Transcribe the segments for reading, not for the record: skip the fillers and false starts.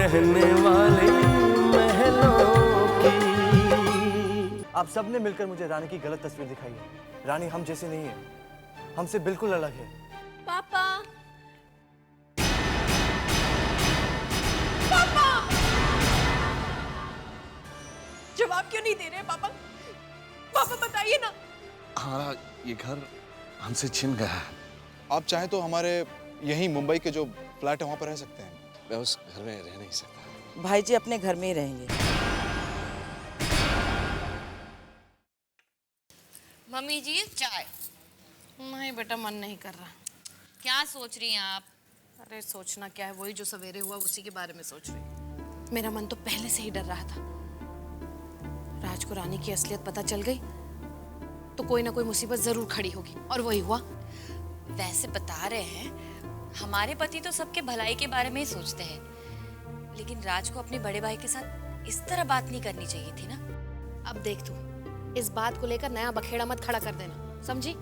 रहने वाली महलों की। आप सबने मिलकर मुझे रानी की गलत तस्वीर दिखाई है। रानी हम जैसी नहीं है, हमसे बिल्कुल अलग है। पापा, पापा, जवाब क्यों नहीं दे रहे पापा? पापा बताइए ना। हमारा ये घर हमसे छिन गया है। आप चाहें तो हमारे यहीं मुंबई के जो फ्लैट है वहाँ पर रह सकते हैं। मैं उस घर में रह नहीं सकता। भाई जी अपने घर में ही रहेंगे। मम्मी जी चाय। नहीं बेटा, मन नहीं कर रहा। क्या सोच रही हैं आप? अरे सोचना क्या है, वही जो सवेरे हुआ उसी के बारे में सोच रही। मेरा मन तो पहले से ही डर रहा था। राज को रानी की असलियत पता चल गई तो कोई ना कोई मुसीबत जरूर खड़ी होगी, और वही हुआ। वैसे बता रहे हैं, हमारे पति तो सबके भलाई के बारे में ही सोचते हैं, लेकिन राज को अपने बड़े भाई के साथ इस तरह बात नहीं करनी चाहिए थी ना। अब देख तू, इस बात को लेकर नया बखेड़ा मत खड़ा कर देना, समझी?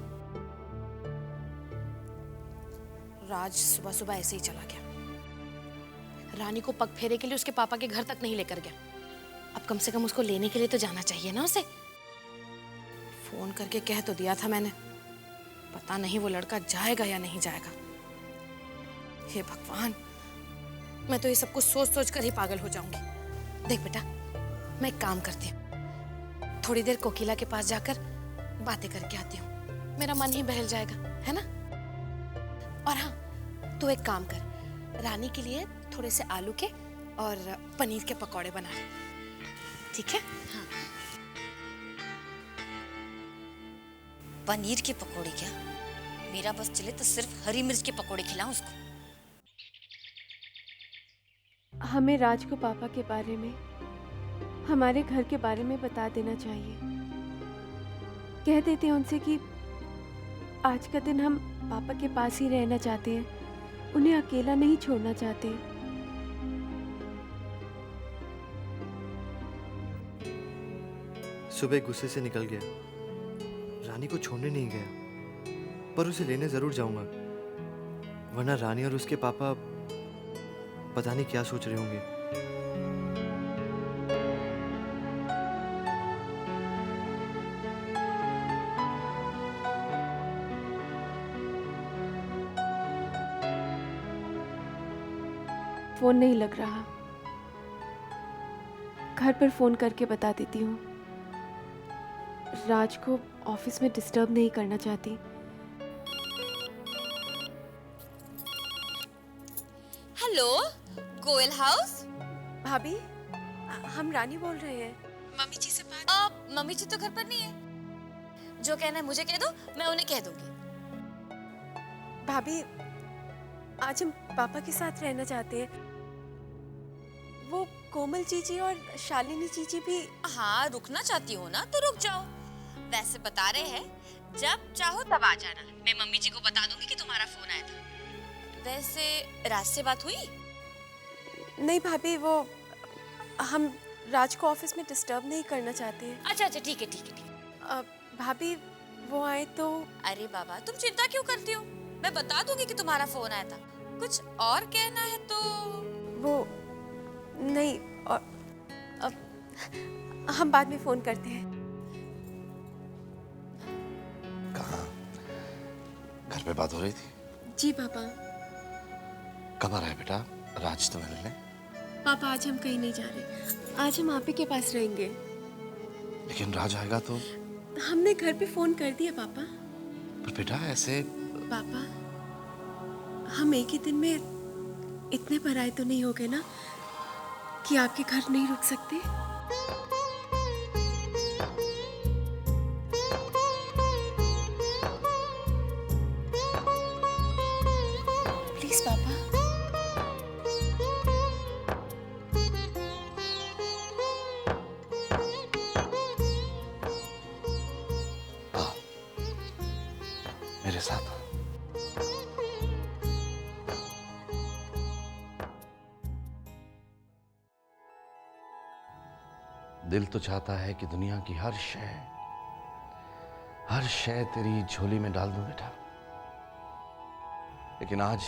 राज सुबह सुबह ऐसे ही चला गया। रानी को पग फेरे के लिए उसके पापा के घर तक नहीं लेकर गया। अब कम से कम उसको लेने के लिए तो जाना चाहिए ना उसे। फोन करके कह तो दिया था मैंने, पता नहीं वो लड़का जाएगा या नहीं जाएगा। हे भगवान, मैं तो ये सब कुछ सोच सोच कर ही पागल हो जाऊंगी। देख बेटा, मैं एक काम करती हूँ, थोड़ी देर कोकिला के पास जाकर बातें करके आती हूँ। मेरा मन ही बहल जाएगा, है ना? और हाँ, तू एक काम कर, रानी के लिए थोड़े से आलू के और पनीर के पकौड़े बना ले, ठीक है? हाँ। पनीर के पकोड़े क्या? मेरा बस चले तो सिर्फ हरी मिर्च के पकोड़े खिलाऊं उसको। हमें राज को पापा के बारे में, हमारे घर के बारे में बता देना चाहिए। कह देते हैं उनसे कि आज का दिन हम पापा के पास ही रहना चाहते हैं, उन्हें अकेला नहीं छोड़ना चाहते। सुबह गुस्से से निकल गया, रानी को छोड़ने नहीं गया, पर उसे लेने जरूर जाऊंगा, वरना रानी और उसके पापा पता नहीं क्या सोच रहे होंगे। फोन नहीं लग रहा, घर पर फोन करके बता देती हूँ। राज को ऑफिस में डिस्टर्ब नहीं करना चाहती। Hello, Goyal house. भाभी, हम रानी बोल रहे हैं। मम्मी जी से बात। मम्मी जी तो घर पर नहीं है। जो कहना है मुझे कह दो, मैं उन्हें कह दूंगी। भाभी, आज हम पापा के साथ रहना चाहते हैं। वो कोमल जीजी और शालिनी जीजी भी। हाँ, रुकना चाहती हो ना तो रुक जाओ। वैसे बता रहे हैं, जब चाहो तब आ जाना। मैं मम्मी जी को बता दूंगी कि तुम्हारा फोन आया था। वैसे राज से बात हुई? नहीं भाभी, वो हम राज को ऑफिस में डिस्टर्ब नहीं करना चाहते हैं। अच्छा अच्छा, ठीक है ठीक है ठीक है। भाभी, वो आए तो। अरे बाबा, तुम चिंता क्यों करती हो? मैं बता दूंगी कि तुम्हारा फोन आया था। कुछ और कहना है तो? वो नहीं, और अब हम बाद में फोन करते हैं। कहाँ? घर पे बात हो रही थी? जी पापा। कब आ रहा है बेटा राज तुम्हें मिलने? पापा, आज हम कहीं नहीं जा रहे, आज हम आप ही के पास रहेंगे। लेकिन राज आएगा तो? हमने घर पे फोन कर दिया पापा। पर बेटा ऐसे। पापा, हम एक ही दिन में इतने पराए तो नहीं हो गए ना कि आपके घर नहीं रुक सकते। प्लीज पापा। आओ मेरे साथ। दिल तो चाहता है कि दुनिया की हर शय तेरी झोली में डाल दूं बेटा, लेकिन आज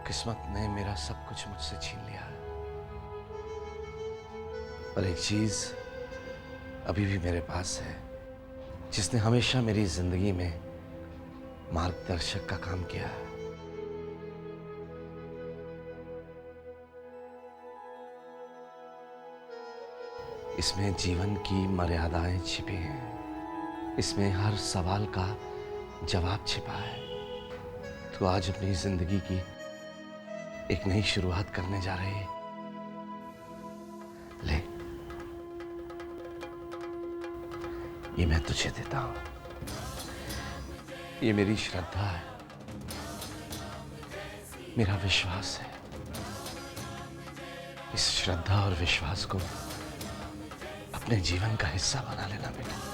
किस्मत ने मेरा सब कुछ मुझसे छीन लिया है। पर एक चीज अभी भी मेरे पास है, जिसने हमेशा मेरी जिंदगी में मार्गदर्शक का काम किया है। इसमें जीवन की मर्यादाएं छिपी हैं। इसमें हर सवाल का जवाब छिपा है। तो आज अपनी जिंदगी की एक नई शुरुआत करने जा रही है। ले, ये मैं तुझे देता हूं। ये मेरी श्रद्धा है, मेरा विश्वास है। इस श्रद्धा और विश्वास को अपने जीवन का हिस्सा बना लेना बेटा।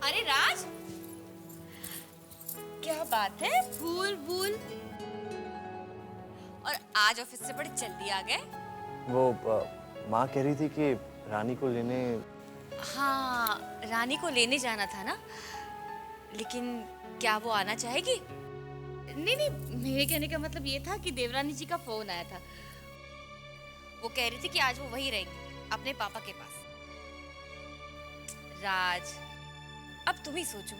अरे राज, क्या बात है, फूल वूल। और आज ऑफिस से बड़ी जल्दी आ गए। वो माँ कह रही थी कि रानी को लेने। हाँ, रानी को लेने जाना था ना, लेकिन क्या वो आना चाहेगी? नहीं नहीं, मेरे कहने का मतलब ये था कि देवरानी जी का फोन आया था। वो कह रही थी कि आज वो वहीं रहेंगे अपने पापा के पास। राज, अब तुम ही सोचो,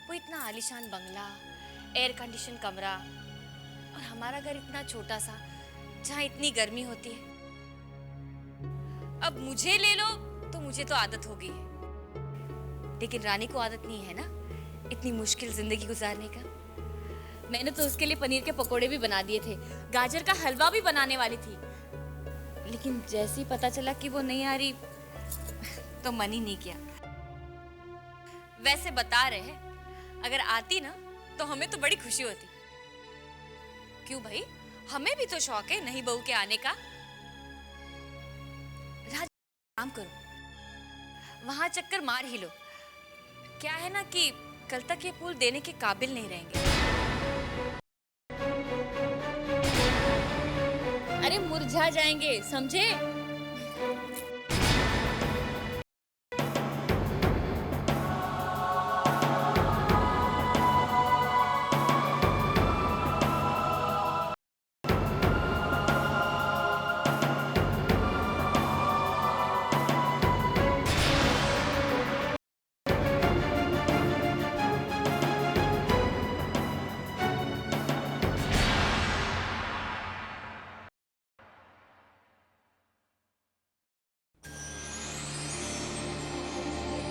वो इतना आलीशान बंगला, एयर कंडीशन कमरा, और हमारा घर इतना छोटा सा जहाँ इतनी गर्मी होती है। अब मुझे ले लो तो मुझे तो आदत हो गई है, लेकिन रानी को आदत नहीं है ना इतनी मुश्किल जिंदगी गुजारने का। मैंने तो उसके लिए पनीर के पकोड़े भी बना दिए थे, गाजर का हलवा भी बनाने वाली थी, लेकिन जैसे ही पता चला कि वो नहीं आ रही तो मन ही नहीं किया। वैसे बता रहे हैं, अगर आती ना तो हमें तो बड़ी खुशी होती। क्यों भाई, हमें भी तो शौक है नई बहू के आने का। राज, काम करो, वहां चक्कर मार ही लो। क्या है ना कि कल तक ये फूल देने के काबिल नहीं रहेंगे। अरे मुरझा जाएंगे, समझे?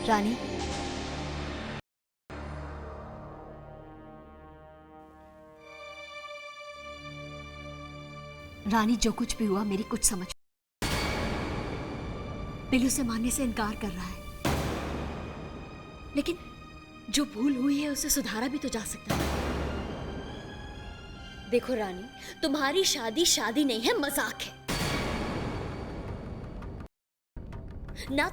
रानी, रानी, जो कुछ भी हुआ मेरी कुछ समझ। बिल्लू से मानने से इनकार कर रहा है, लेकिन जो भूल हुई है उसे सुधारा भी तो जा सकता है। देखो रानी, तुम्हारी शादी शादी नहीं है, मजाक है ना।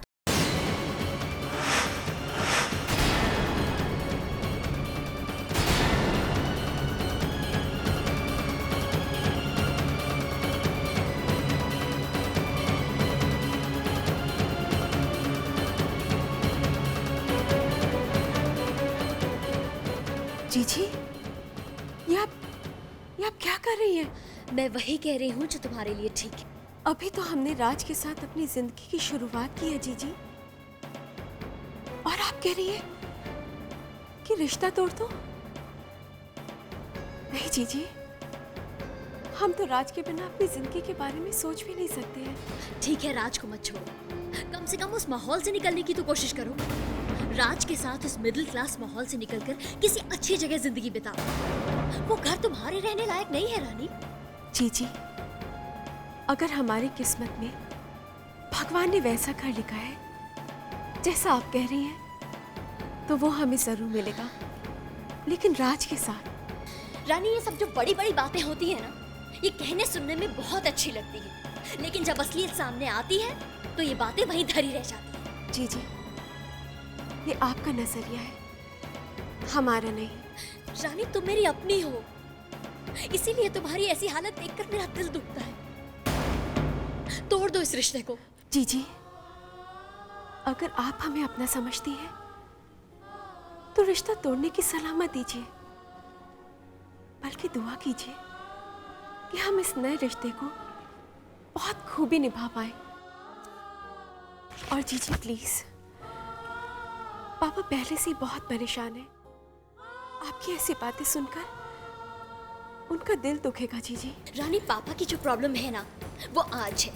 जीजी, ये आप क्या कर रही हैं? मैं वही कह रही हूँ जो तुम्हारे लिए ठीक है। अभी तो हमने राज के साथ अपनी जिंदगी की शुरुआत की है जीजी, और आप कह रही हैं कि रिश्ता तोड़ दो। नहीं जीजी, हम तो राज के बिना अपनी जिंदगी के बारे में सोच भी नहीं सकते हैं। ठीक है, राज को मत छोड़ो, कम से कम उस माहौल से निकलने की तो कोशिश करो। राज के साथ उस मिडिल क्लास माहौल से निकलकर किसी अच्छी जगह जिंदगी बिताओ। वो घर तुम्हारे रहने लायक नहीं है रानी। जीजी, अगर हमारी किस्मत में भगवान ने वैसा घर लिखा है जैसा आप कह रही हैं, तो वो हमें जरूर मिलेगा, लेकिन राज के साथ। रानी, ये सब जो बड़ी बड़ी बातें होती है ना, ये कहने सुनने में बहुत अच्छी लगती है, लेकिन जब असलियत सामने आती है तो ये बातें वहीं धरी रह जाती हैं। जीजी, ये आपका नजरिया है, हमारा नहीं। रानी तुम मेरी अपनी हो, इसीलिए तुम्हारी ऐसी हालत देखकर मेरा दिल दुखता है। तोड़ दो इस रिश्ते को। जीजी, अगर आप हमें अपना समझती हैं तो रिश्ता तोड़ने की सलाह मत दीजिए, बल्कि दुआ कीजिए कि हम इस नए रिश्ते को बहुत खूबी निभा पाए। और जीजी प्लीज, पापा पहले से ही बहुत परेशान है। आपकी ऐसी बातें सुनकर उनका दिल दुखेगा जीजी। रानी, पापा की जो प्रॉब्लम है ना, वो आज है,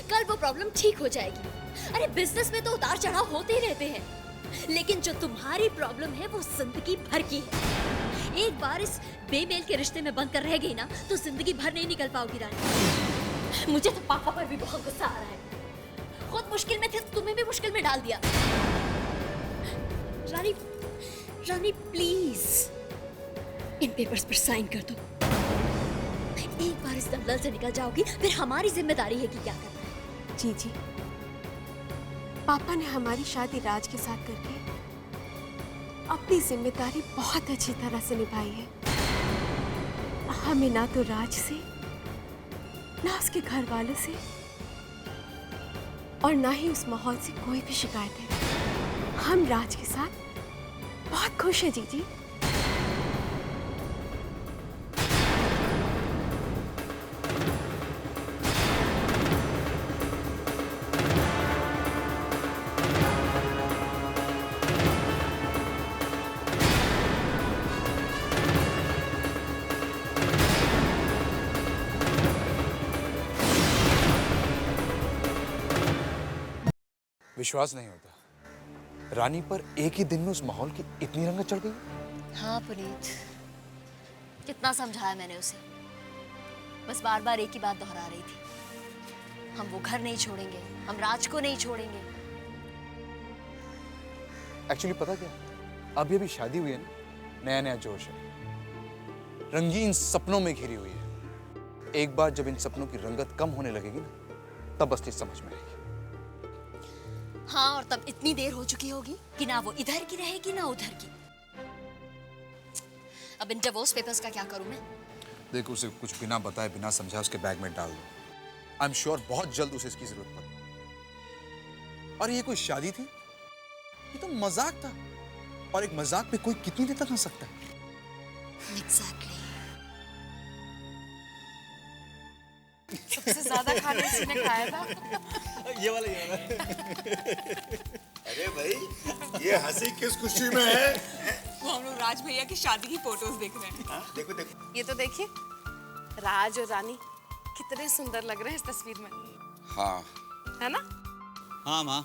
कल वो प्रॉब्लम ठीक हो जाएगी। अरे बिजनेस में तो उतार चढ़ाव होते ही रहते हैं, लेकिन जो तुम्हारी प्रॉब्लम है वो जिंदगी भर की है। एक बार इस बेमेल के रिश्ते में बंद कर रह गई ना तो जिंदगी भर नहीं निकल पाओगी रानी। मुझे तो पापा पर भी बहुत गुस्सा आ रहा है। खुद मुश्किल में थे तो तुम्हें भी मुश्किल में डाल दिया। रानी, रानी प्लीज इन पेपर्स पर साइन कर दो। एक बार इस दलदल से निकल जाओगी फिर हमारी जिम्मेदारी है कि क्या करना है। जीजी, पापा ने हमारी शादी राज के साथ करके अपनी जिम्मेदारी बहुत अच्छी तरह से निभाई है। हमें ना तो राज से, ना उसके घर वालों से और ना ही उस माहौल से कोई भी शिकायत है। हम राज के साथ बहुत खुश हैं जीजी। विश्वास नहीं होता, रानी पर एक ही दिन में उस माहौल की इतनी रंगत चढ़ गई। हाँ पुनीत, कितना समझाया मैंने उसे, बस बार बार एक ही बात दोहरा रही थी। हम वो घर नहीं छोड़ेंगे, हम राज को नहीं छोड़ेंगे। एक्चुअली पता क्या, अभी अभी शादी हुई है ना, नया नया जोश है, रंगीन सपनों में घिरी हुई है। एक बार जब इन सपनों की रंगत कम होने लगेगी ना, तब असली समझ में आएगी। हाँ, और तब इतनी देर हो चुकी होगी कि ना वो इधर की रहेगी ना उधर की। अब इन डिवोर्स पेपर्स का क्या करूं मैं? देखो, उसे कुछ बिना बताए बिना समझाए उसके बैग में डाल दो। आई एम श्योर बहुत जल्द उसे इसकी जरूरत पड़ेगी। और ये कोई शादी थी? ये तो मजाक था, और एक मजाक पे कोई कितनी देर तक हंस सकता है? Exactly. सबसे ज्यादा खाना इसी ने खाया था। ये वाला अरे भाई, ये हंसी किस खुशी में है? वो हम लोग राज भैया की शादी की फोटोज देख रहे हैं। देखो देखो, ये तो देखिए, राज और रानी कितने सुंदर लग रहे हैं इस तस्वीर में। हाँ, है ना? हाँ माँ,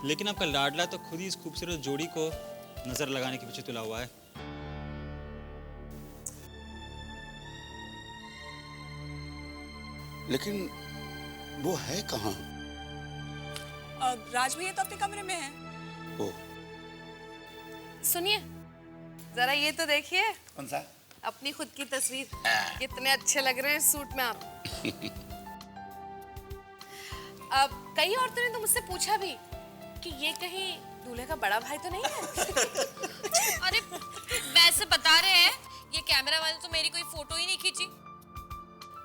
लेकिन आपका लाडला तो खुद ही इस खूबसूरत जोड़ी को नजर लगाने के पीछे तुला हुआ है। लेकिन वो है कहाँ? राज भैया तो अपने कमरे में है। ओ, सुनिए, जरा ये तो देखिए, कौन सा? अपनी खुद की तस्वीर। कितने अच्छे लग रहे हैं इस सूट में आप। अब कई औरतों ने तो मुझसे पूछा भी कि ये कहीं दूल्हे का बड़ा भाई तो नहीं है। अरे वैसे बता रहे हैं, ये कैमरा वाले तो मेरी कोई फोटो ही नहीं खींची।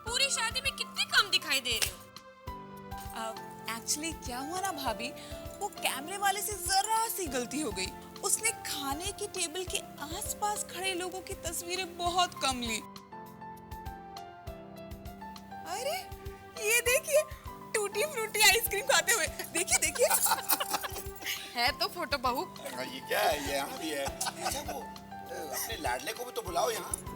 पूरी शादी में कितने कम दिखाई दे रहे हो। एक्चुअली क्या हुआ ना भाभी, वो कैमरे वाले से जरा सी गलती हो गई। उसने खाने की टेबल के आसपास खड़े लोगों की तस्वीरें बहुत कम ली। अरे ये देखिए, टूटी फ्रूटी आइसक्रीम खाते हुए, देखिए देखिए। है तो फोटो बहू। ये क्या है? ये यहाँ भी है। अच्छा, वो अपने लाडले को भी तो बुलाओ यहाँ।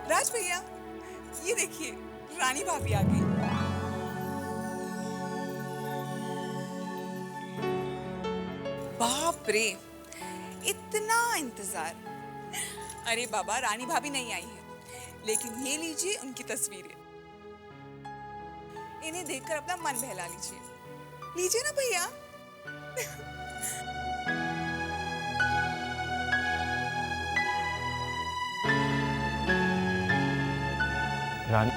राज भैया, ये देखिए, रानी भाभी आ गई। बाप रे, इतना इंतजार। अरे बाबा, रानी भाभी नहीं आई है, लेकिन ये लीजिए उनकी तस्वीरें। इन्हें देखकर अपना मन बहला लीजिए। लीजिए ना भैया। रानी,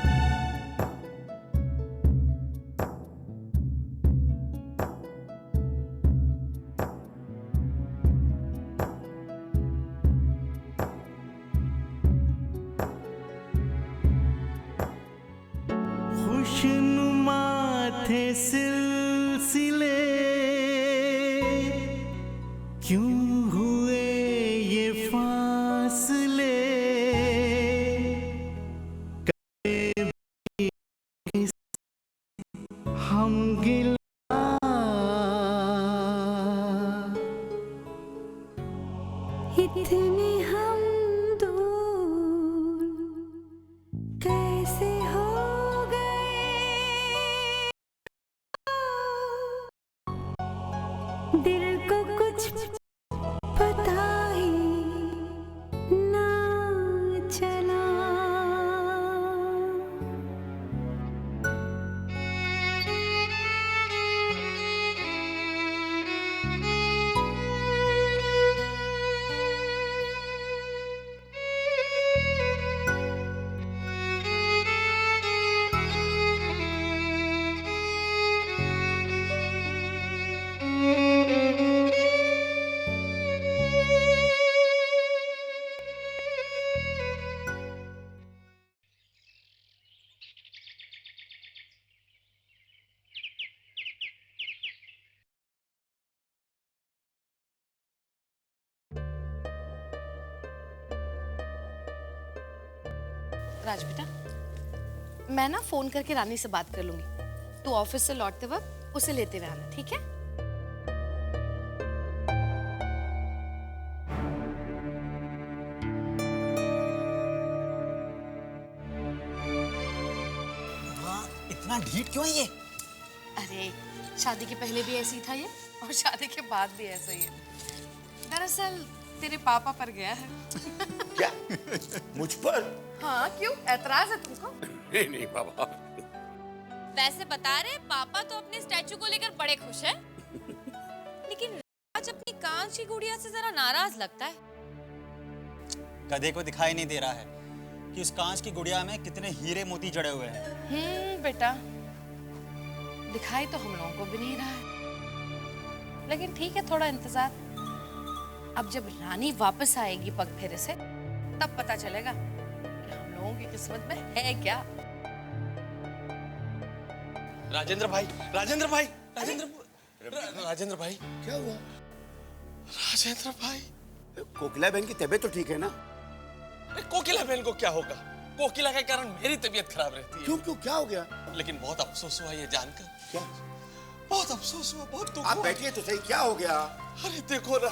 खुशनुमा थे सिलसिले, क्यों हुए ये फासले, कभी हम गिला, इतने हम दूर कैसे हो गए, दिल को कुछ पता ही ना चला। राज बेटा, मैं ना फोन करके रानी से बात कर लूंगी। तू ऑफिस से लौटते वक्त उसे लेते हुए आना, ठीक है? इतना ढीठ क्यों है ये? अरे, शादी के पहले भी ऐसे ही था ये, और शादी के बाद भी ऐसा ही है। दरअसल तेरे पापा पर गया है। क्या? मुझ पर? हाँ, क्यों? ऐतराज है तुमको? नहीं नहीं बाबा। वैसे बता रहे पापा तो अपने स्टैचू को लेकर बड़े खुश हैं, लेकिन राज अपनी कांच की गुड़िया से जरा नाराज लगता है। गधे को दिखाई नहीं दे रहा है कि उस कांच की गुड़िया में कितने हीरे मोती जड़े हुए हैं। बेटा, दिखाई तो हम लोगों को भी नहीं रहा है, लेकिन ठीक है, थोड़ा इंतजार। अब जब रानी वापस आएगी पग फेरे से, तब पता चलेगा कि हम लोगों की किस्मत में है क्या। राजेंद्र भाई, राजेंद्र भाई, राजेंद्र भाई, क्या हुआ? राजेंद्र भाई, कोकिला बहन की तबीयत तो ठीक है ना? कोकिला बहन को क्या होगा? कोकिला के कारण मेरी तबीयत खराब रहती है। क्यों क्यों, क्या हो गया? लेकिन बहुत अफसोस हुआ ये जानकर। क्या? बहुत अफसोस हुआ, बहुत दुख आप हुआ। बैठिए तो सही, क्या हो गया? अरे देखो ना,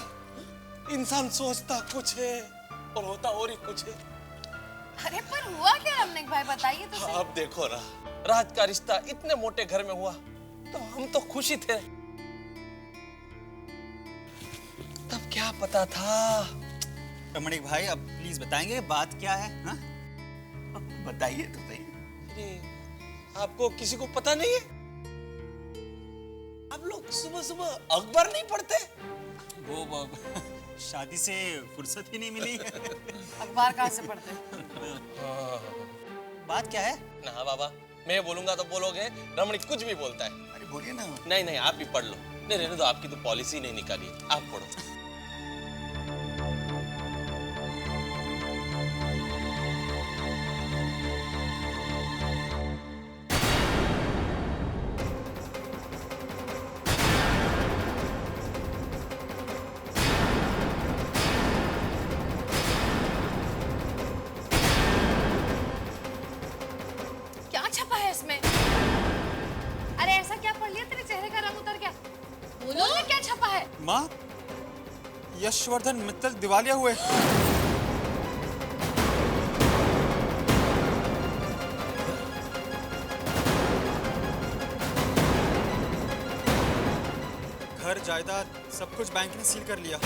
इंसान सोचता कुछ है और होता और ही कुछ है। अरे पर हुआ क्या रमनिक भाई, बताइए तो सही। अब देखो ना, राज का रिश्ता इतने मोटे घर में हुआ तो हम तो खुश ही थे, तब क्या पता था। रमणीक भाई, अब प्लीज बताएंगे बात क्या है? हाँ? बताइए तो सही। अरे, आपको किसी को पता नहीं है? आप लोग सुबह सुबह अखबार नहीं पढ़ते? वो शादी से फुर्सत ही नहीं मिली। अखबार कहाँ से पढ़ते? बात क्या है? ना बाबा, मैं बोलूंगा तो बोलोगे रमणीक कुछ भी बोलता है। अरे बोलिए ना। नहीं नहीं, आप ही पढ़ लो। नहीं रहने दो, आपकी तो पॉलिसी नहीं निकाली, आप पढ़ो। माँ, यशवर्धन मित्तल दिवालिया हुए। घर घर जायदाद सब कुछ बैंक ने सील कर लिया।